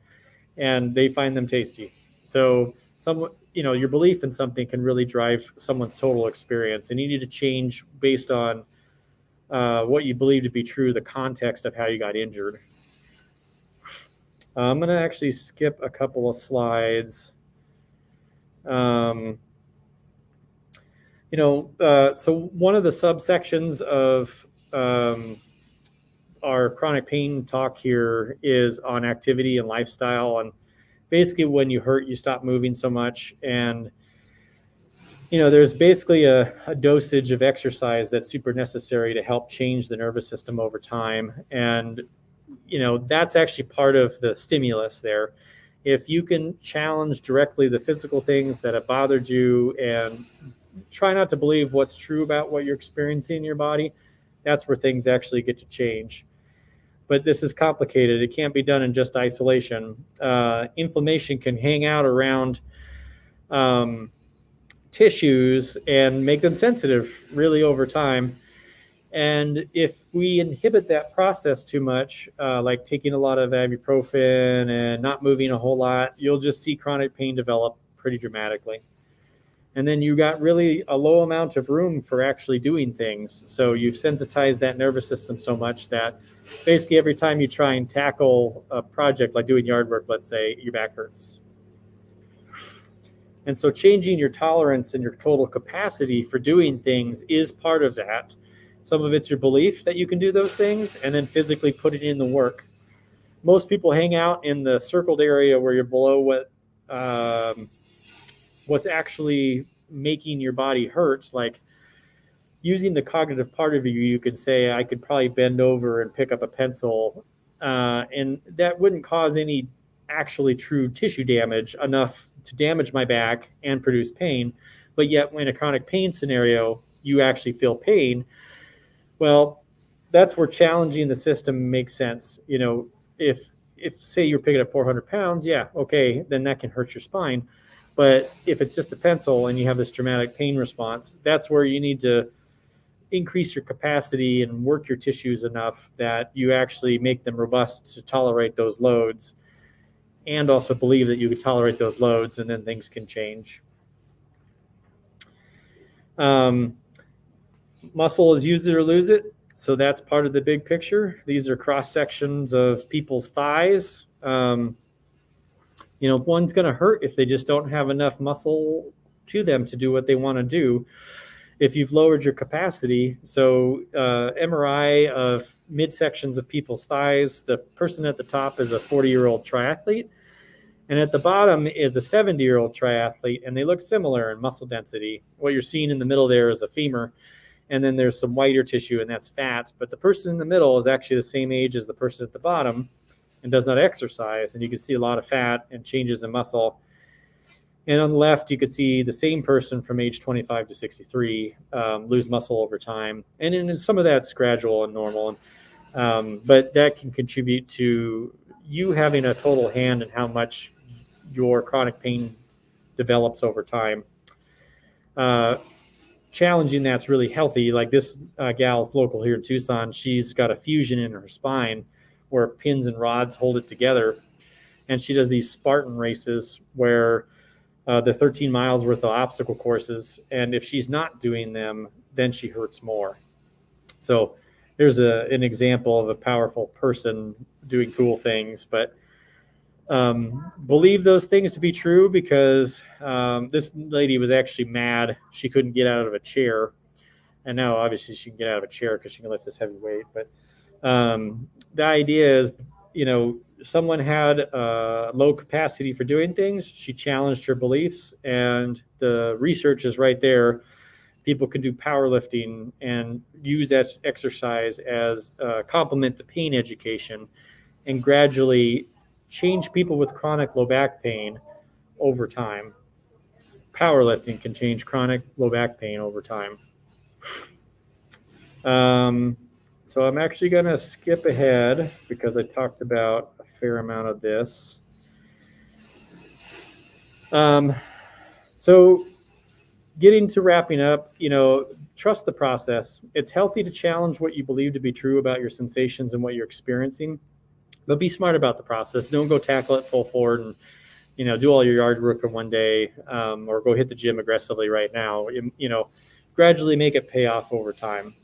and they find them tasty. So your belief in something can really drive someone's total experience, and you need to change based on what you believe to be true, the context of how you got injured. I'm going to actually skip a couple of slides. So one of the subsections of our chronic pain talk here is on activity and lifestyle. And basically when you hurt, you stop moving so much. And, there's basically a dosage of exercise that's super necessary to help change the nervous system over time. And, that's actually part of the stimulus there. If you can challenge directly the physical things that have bothered you and try not to believe what's true about what you're experiencing in your body, that's where things actually get to change. But this is complicated. It can't be done in just isolation. Inflammation can hang out around tissues and make them sensitive really over time. And if we inhibit that process too much, like taking a lot of ibuprofen and not moving a whole lot, you'll just see chronic pain develop pretty dramatically. And then you got really a low amount of room for actually doing things. So you've sensitized that nervous system so much that basically every time you try and tackle a project like doing yard work, let's say, your back hurts. And so changing your tolerance and your total capacity for doing things is part of that. Some of it's your belief that you can do those things, and then physically putting in the work. Most people hang out in the circled area where you're below what's actually making your body hurt. Like using the cognitive part of you could say, I could probably bend over and pick up a pencil, and that wouldn't cause any actually true tissue damage enough to damage my back and produce pain. But yet in a chronic pain scenario, you actually feel pain. Well, that's where challenging the system makes sense. If say you're picking up 400 pounds, yeah, okay, then that can hurt your spine. But if it's just a pencil and you have this dramatic pain response, that's where you need to increase your capacity and work your tissues enough that you actually make them robust to tolerate those loads, and also believe that you can tolerate those loads, and then things can change. Muscle is use it or lose it. So that's part of the big picture. These are cross sections of people's thighs. One's going to hurt if they just don't have enough muscle to them to do what they want to do. If you've lowered your capacity, so MRI of midsections of people's thighs, the person at the top is a 40-year-old triathlete, and at the bottom is a 70-year-old triathlete, and they look similar in muscle density. What you're seeing in the middle there is a femur, and then there's some whiter tissue, and that's fat. But the person in the middle is actually the same age as the person at the bottom and does not exercise, and you can see a lot of fat and changes in muscle. And on the left, you could see the same person from age 25 to 63 lose muscle over time. And then some of that's gradual and normal. But that can contribute to you having a total hand in how much your chronic pain develops over time. Challenging that's really healthy. Like this gal's local here in Tucson, she's got a fusion in her spine where pins and rods hold it together. And she does these Spartan races where they're 13 miles worth of obstacle courses. And if she's not doing them, then she hurts more. So there's an example of a powerful person doing cool things, but believe those things to be true because this lady was actually mad. She couldn't get out of a chair. And now obviously she can get out of a chair because she can lift this heavy weight. But the idea is, someone had low capacity for doing things. She challenged her beliefs, and the research is right there. People can do powerlifting and use that exercise as a complement to pain education and gradually change people with chronic low back pain over time. Powerlifting can change chronic low back pain over time. So I'm actually going to skip ahead because I talked about a fair amount of this. So getting to wrapping up, trust the process. It's healthy to challenge what you believe to be true about your sensations and what you're experiencing, but be smart about the process. Don't go tackle it full forward and, do all your yard work in one day, or go hit the gym aggressively right now. Gradually make it pay off over time.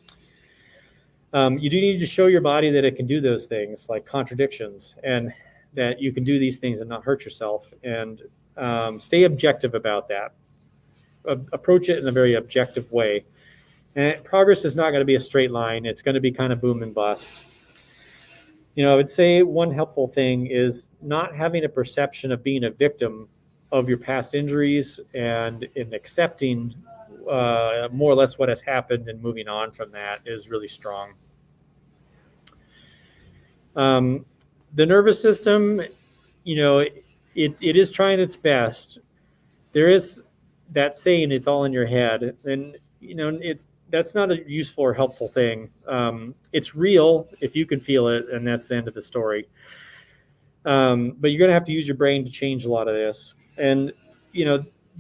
You do need to show your body that it can do those things like contradictions and that you can do these things and not hurt yourself, and stay objective about that. Approach it in a very objective way. And progress is not going to be a straight line. It's going to be kind of boom and bust. I would say one helpful thing is not having a perception of being a victim of your past injuries and in accepting more or less what has happened and moving on from that is really strong. The nervous system, it is trying its best. There is that saying, it's all in your head. And, that's not a useful or helpful thing. It's real if you can feel it, and that's the end of the story. But you're going to have to use your brain to change a lot of this. And,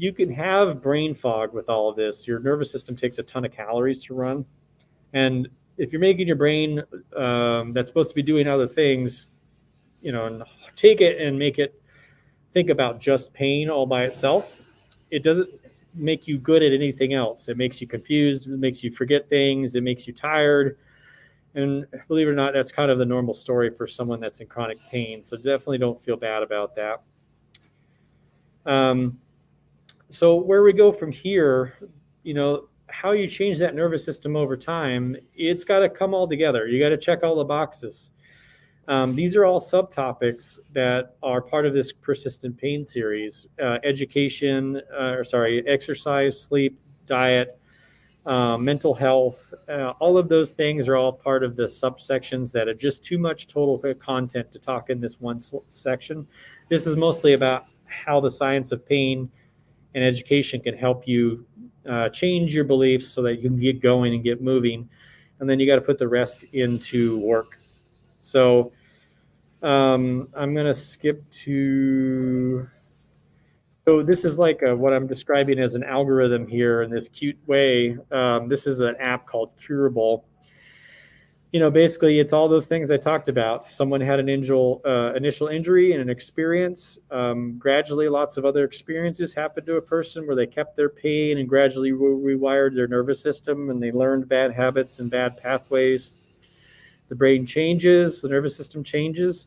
you can have brain fog with all of this. Your nervous system takes a ton of calories to run. And if you're making your brain that's supposed to be doing other things, and take it and make it think about just pain all by itself, it doesn't make you good at anything else. It makes you confused. It makes you forget things. It makes you tired. And believe it or not, that's kind of the normal story for someone that's in chronic pain. So definitely don't feel bad about that. So where we go from here, how you change that nervous system over time, it's got to come all together. You got to check all the boxes. These are all subtopics that are part of this persistent pain series. Exercise, sleep, diet, mental health, all of those things are all part of the subsections that are just too much total content to talk in this one section. This is mostly about how the science of pain and education can help you change your beliefs so that you can get going and get moving. And then you got to put the rest into work. So I'm going to skip to, so this is like what I'm describing as an algorithm here in this cute way. This is an app called Curable. Basically it's all those things I talked about. Someone had an initial injury and an experience. Gradually, lots of other experiences happened to a person where they kept their pain and gradually rewired their nervous system, and they learned bad habits and bad pathways. The brain changes, the nervous system changes,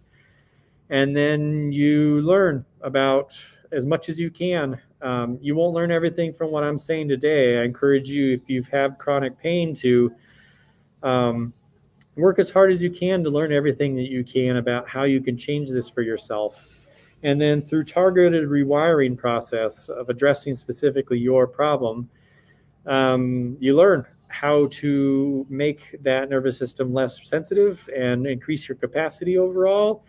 and then you learn about as much as you can. You won't learn everything from what I'm saying today. I encourage you, if you've had chronic pain, to work as hard as you can to learn everything that you can about how you can change this for yourself. And then through targeted rewiring process of addressing specifically your problem, you learn how to make that nervous system less sensitive and increase your capacity overall.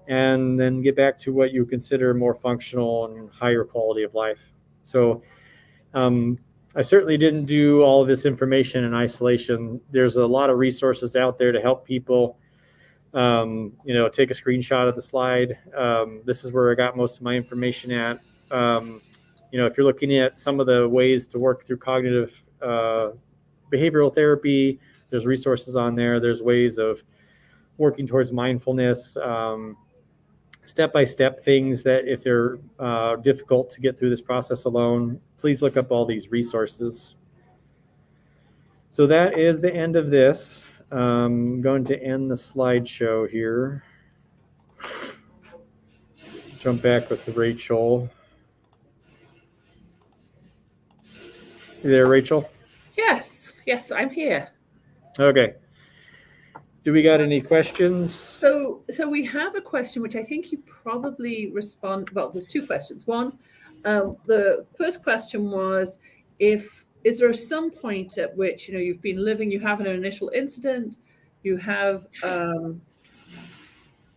and then get back to what you consider more functional and higher quality of life. So I certainly didn't do all of this information in isolation. There's a lot of resources out there to help people. Take a screenshot of the slide. This is where I got most of my information at. If you're looking at some of the ways to work through cognitive behavioral therapy, there's resources on there. There's ways of working towards mindfulness, step-by-step things that if they're difficult to get through this process alone, please look up all these resources. So that is the end of this. I'm going to end the slideshow here. Jump back with Rachel. You there, Rachel? Yes, I'm here. Okay. Do we got any questions? So we have a question which I think you probably respond. Well, there's two questions. One, the first question was, is there some point at which you've been living, you have an initial incident, you have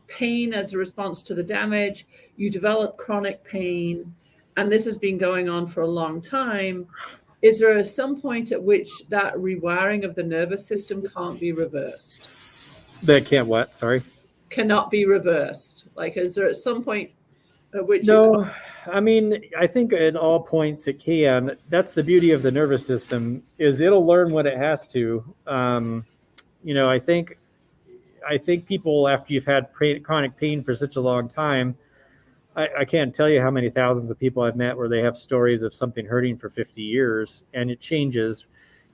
pain as a response to the damage, you develop chronic pain, and this has been going on for a long time. Is there some point at which that rewiring of the nervous system can't be reversed? That can't what? Sorry. Cannot be reversed. Like, is there at some point at which? No, I mean, I think at all points it can. That's the beauty of the nervous system, is it'll learn what it has to. I think people, after you've had chronic pain for such a long time, I can't tell you how many thousands of people I've met where they have stories of something hurting for 50 years and it changes.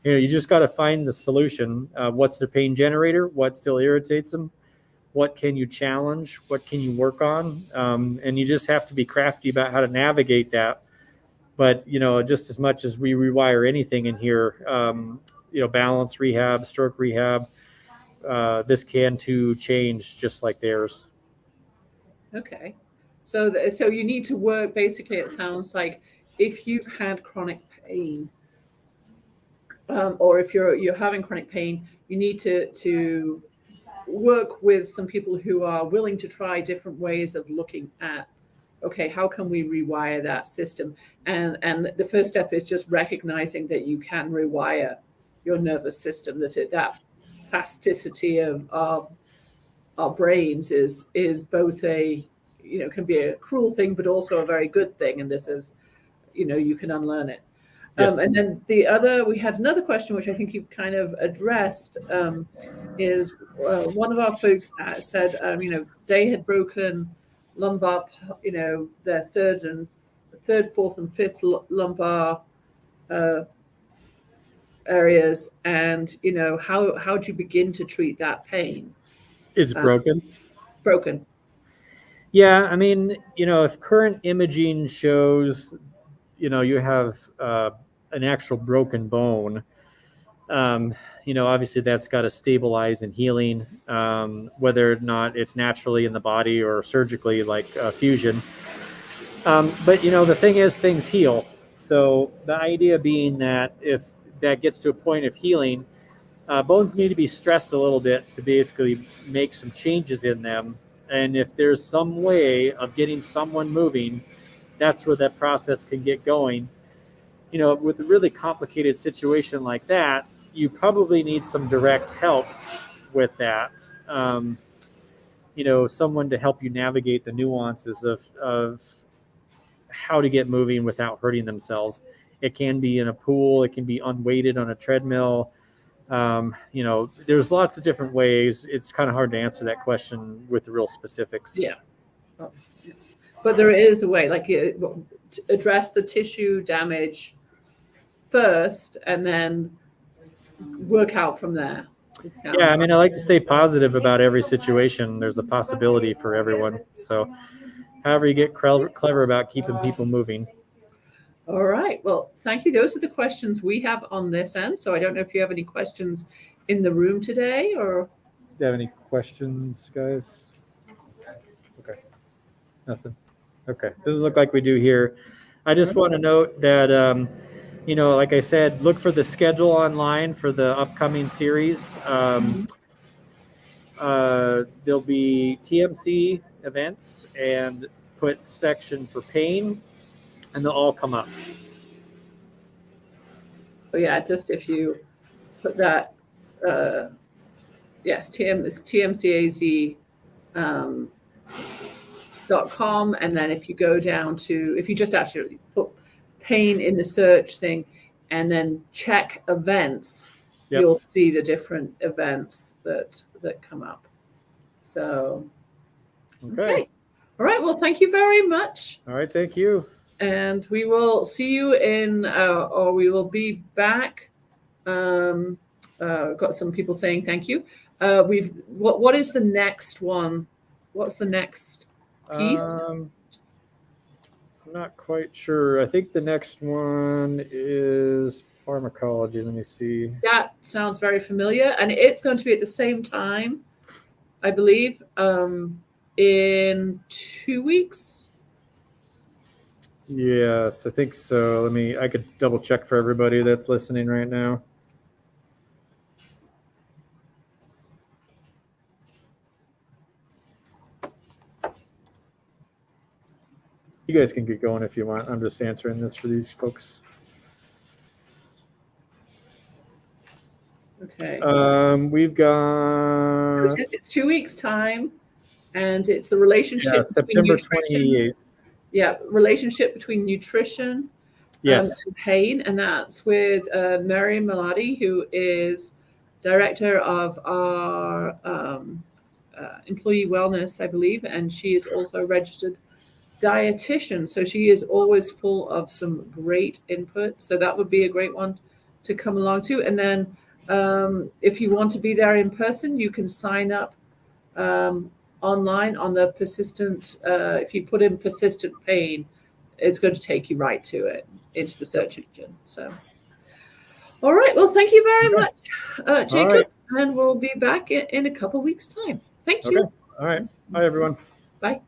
You just got to find the solution. What's their pain generator? What still irritates them? What can you challenge? What can you work on? And you just have to be crafty about how to navigate that. But, just as much as we rewire anything in here, balance rehab, stroke rehab, this can too change just like theirs. Okay. So you need to work, basically, it sounds like, if you've had chronic pain, or if you're having chronic pain, you need to work with some people who are willing to try different ways of looking at, okay, how can we rewire that system? And the first step is just recognizing that you can rewire your nervous system, that plasticity of our brains is both can be a cruel thing, but also a very good thing. And this is, you can unlearn it. Yes. And then we had another question, which I think you kind of addressed, is one of our folks said, they had broken lumbar, their third, fourth, and fifth lumbar areas, and how do you begin to treat that pain? It's broken. Broken. Yeah, I mean, if current imaging shows, you have an actual broken bone, obviously that's got to stabilize and healing, whether or not it's naturally in the body or surgically, like fusion. But the thing is, things heal. So the idea being that if that gets to a point of healing, bones need to be stressed a little bit to basically make some changes in them. And if there's some way of getting someone moving, that's where that process can get going. With a really complicated situation like that, you probably need some direct help with that. Someone to help you navigate the nuances of how to get moving without hurting themselves. It can be in a pool. It can be unweighted on a treadmill. There's lots of different ways. It's kind of hard to answer that question with the real specifics. Yeah. But there is a way, like, address the tissue damage first and then work out from there. Yeah, I mean, I like to stay positive about every situation. There's a possibility for everyone. So however you get clever about keeping people moving. All right. Well, thank you. Those are the questions we have on this end. So I don't know if you have any questions in the room today, or... Do you have any questions, guys? Okay. Nothing. Okay. Doesn't look like we do here. I just want to note that, like I said, look for the schedule online for the upcoming series. there'll be TMC events and put section for pain, and they'll all come up. So yeah, just if you put that, yes, it's TMCAZ. .com, and then if you go down to, if you just actually put pain in the search thing and then check events, Yep. you'll see the different events that come up. So okay. All right, well, thank you very much. All right, thank you. And we will see you in, or we will be back. Got some people saying thank you. What is the next one? What's the next piece? I'm not quite sure. I think the next one is pharmacology. Let me see. That sounds very familiar, and it's going to be at the same time, I believe, in 2 weeks. Yes, I think so. I could double check for everybody that's listening right now. You guys can get going if you want. I'm just answering this for these folks. Okay. We've got... It's 2 weeks time, and it's the relationship. Yeah, September 28th. Yeah, relationship between nutrition and pain, and that's with Mary Maladi, who is director of our employee wellness, I believe, and she is also a registered dietitian. So she is always full of some great input. So that would be a great one to come along to. And then if you want to be there in person, you can sign up online on the persistent. If you put in persistent pain, it's going to take you right to it, into the search engine. So, all right. Well, thank you very much, Jacob. Right. And we'll be back in a couple weeks' time. Thank you. All right. Bye, everyone. Bye.